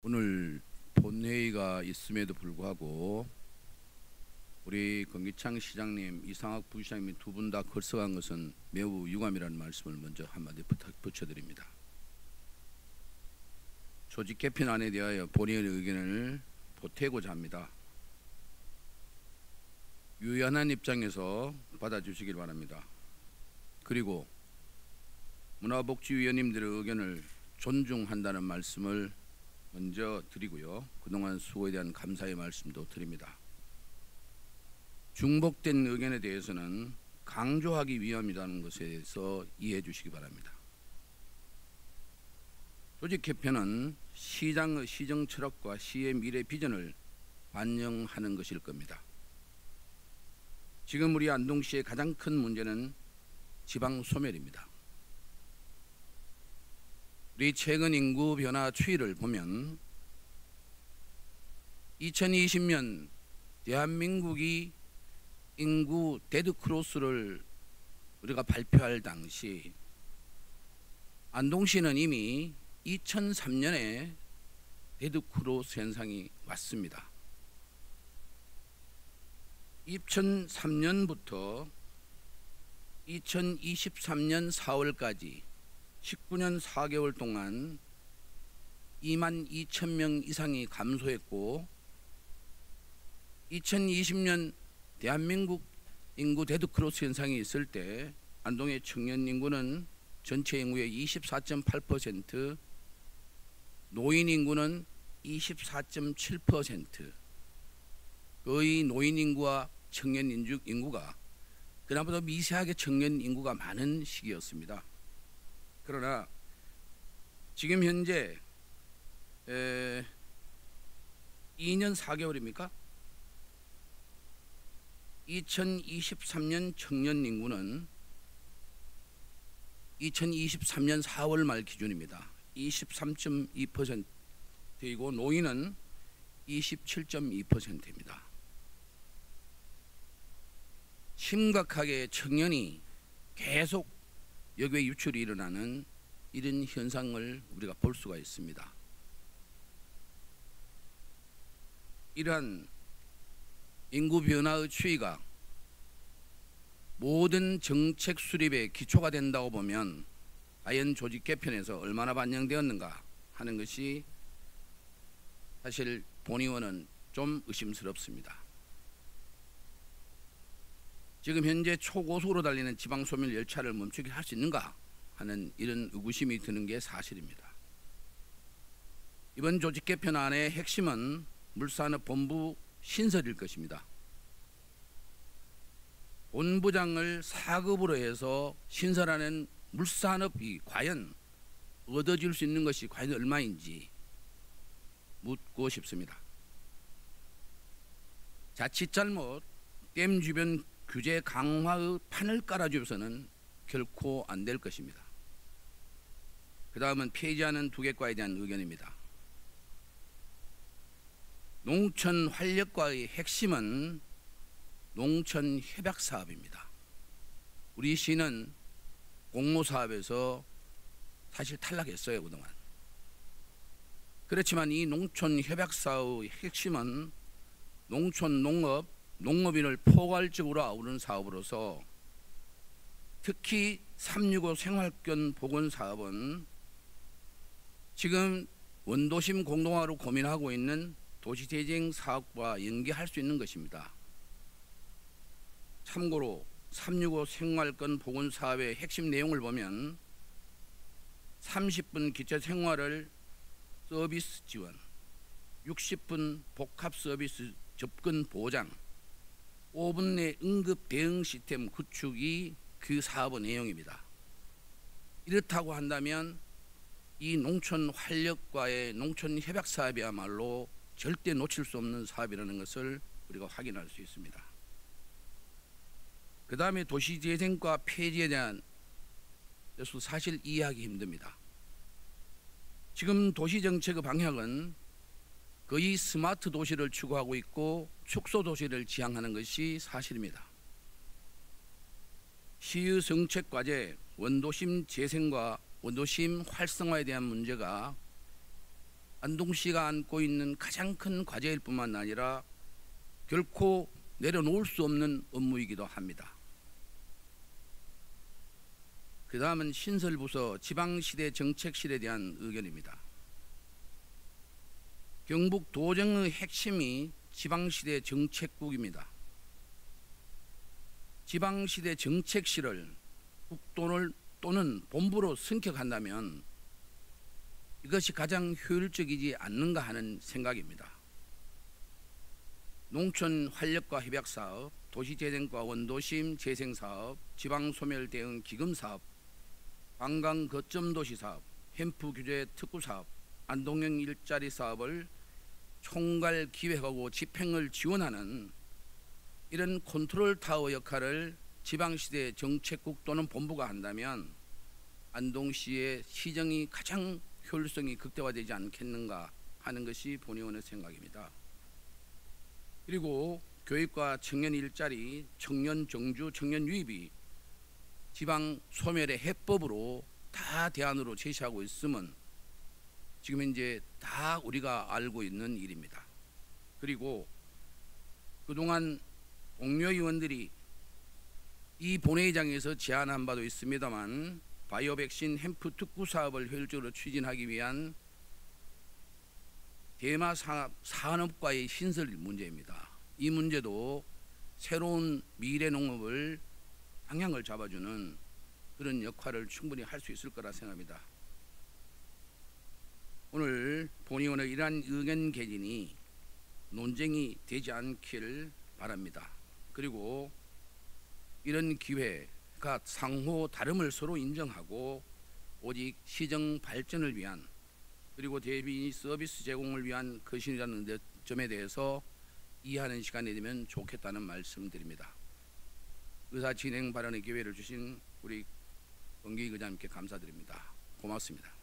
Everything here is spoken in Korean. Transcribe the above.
오늘 본회의가 있음에도 불구하고 우리 권기창 시장님, 이상학 부시장님 두 분 다 걸석한 것은 매우 유감이라는 말씀을 먼저 한마디 붙여드립니다. 조직 개편안에 대하여 본회의의 의견을 보태고자 합니다. 유연한 입장에서 받아주시길 바랍니다. 그리고 문화복지위원님들의 의견을 존중한다는 말씀을 먼저 드리고요. 그동안 수고에 대한 감사의 말씀도 드립니다. 중복된 의견에 대해서는 강조하기 위함이라는 것에 대해서 이해해 주시기 바랍니다. 조직 개편은 시장의 시정 철학과 시의 미래 비전을 반영하는 것일 겁니다. 지금 우리 안동시의 가장 큰 문제는 지방 소멸입니다. 우리 최근 인구 변화 추이를 보면 2020년 대한민국이 인구 데드크로스를 우리가 발표할 당시 안동시는 이미 2003년에 데드크로스 현상이 왔습니다. 2003년부터 2023년 4월까지 19년 4개월 동안 2만 2천 명 이상이 감소했고 2020년 대한민국 인구 데드크로스 현상이 있을 때 안동의 청년 인구는 전체 인구의 24.8%, 노인 인구는 24.7%, 거의 노인 인구와 청년 인구가 그나마도 미세하게 청년 인구가 많은 시기였습니다. 그러나 지금 현재 2년 4개월입니까? 2023년 청년 인구는 2023년 4월 말 기준입니다. 23.2%이고 노인은 27.2%입니다. 심각하게 청년이 계속 역외 유출이 일어나는 이런 현상을 우리가 볼 수가 있습니다. 이러한 인구 변화의 추이가 모든 정책 수립의 기초가 된다고 보면 과연 조직 개편에서 얼마나 반영되었는가 하는 것이 사실 본의원은 좀 의심스럽습니다. 지금 현재 초고속으로 달리는 지방소멸 열차를 멈추게 할 수 있는가 하는 이런 의구심이 드는 게 사실입니다. 이번 조직 개편안의 핵심은 물산업본부 신설일 것입니다. 본부장을 4급으로 해서 신설하는 물산업이 과연 얻어질 수 있는 것이 과연 얼마인지 묻고 싶습니다. 자칫 잘못 댐 주변 규제 강화의 판을 깔아주어서는 결코 안 될 것입니다. 그 다음은 폐지하는 두 개과에 대한 의견입니다. 농촌 활력과의 핵심은 농촌 협약 사업입니다. 우리 시는 공모사업에서 사실 탈락했어요, 그동안. 그렇지만 이 농촌 협약 사업의 핵심은 농촌 농업인을 포괄적으로 아우르는 사업으로서 특히 365 생활권 복원 사업은 지금 원도심 공동화로 고민하고 있는 도시재생 사업과 연계할 수 있는 것입니다. 참고로 365 생활권 복원 사업의 핵심 내용을 보면 30분 기초 생활을 서비스 지원, 60분 복합 서비스 접근 보장, 5분 내 응급 대응 시스템 구축이 그 사업의 내용입니다. 이렇다고 한다면 이 농촌 활력과의 농촌 협약 사업이야말로 절대 놓칠 수 없는 사업이라는 것을 우리가 확인할 수 있습니다. 그 다음에 도시재생과 폐지에 대한 것도 사실 이해하기 힘듭니다. 지금 도시정책의 방향은 거의 스마트 도시를 추구하고 있고 축소 도시를 지향하는 것이 사실입니다. 시의 정책 과제, 원도심 재생과 원도심 활성화에 대한 문제가 안동시가 안고 있는 가장 큰 과제일 뿐만 아니라 결코 내려놓을 수 없는 업무이기도 합니다. 그 다음은 신설부서 지방시대 정책실에 대한 의견입니다. 경북 도정의 핵심이 지방시대 정책국입니다. 지방시대 정책실을 국도를 또는 본부로 승격한다면 이것이 가장 효율적이지 않는가 하는 생각입니다. 농촌 활력과 협약사업, 도시재생과 원도심 재생사업, 지방소멸 대응 기금사업, 관광 거점도시사업, 햄프 규제 특구사업, 안동형 일자리 사업을 총괄 기획하고 집행을 지원하는 이런 컨트롤 타워 역할을 지방시대 정책국 또는 본부가 한다면 안동시의 시정이 가장 효율성이 극대화되지 않겠는가 하는 것이 본의원의 생각입니다. 그리고 교육과 청년 일자리, 청년 정주, 청년 유입이 지방 소멸의 해법으로 다 대안으로 제시하고 있으면 지금 이제 다 우리가 알고 있는 일입니다. 그리고 그동안 동료 의원들이 이 본회의장에서 제안한 바도 있습니다만 바이오 백신 햄프 특구 사업을 효율적으로 추진하기 위한 대마 산업과의 신설 문제입니다. 이 문제도 새로운 미래 농업을 방향을 잡아주는 그런 역할을 충분히 할 수 있을 거라 생각합니다. 오늘 본의원의 이러한 의견 개진이 논쟁이 되지 않기를 바랍니다. 그리고 이런 기회가 상호 다름을 서로 인정하고 오직 시정 발전을 위한 그리고 대비 서비스 제공을 위한 것이라는 점에 대해서 이해하는 시간이 되면 좋겠다는 말씀드립니다. 의사 진행 발언의 기회를 주신 우리 권기희 의장님께 감사드립니다. 고맙습니다.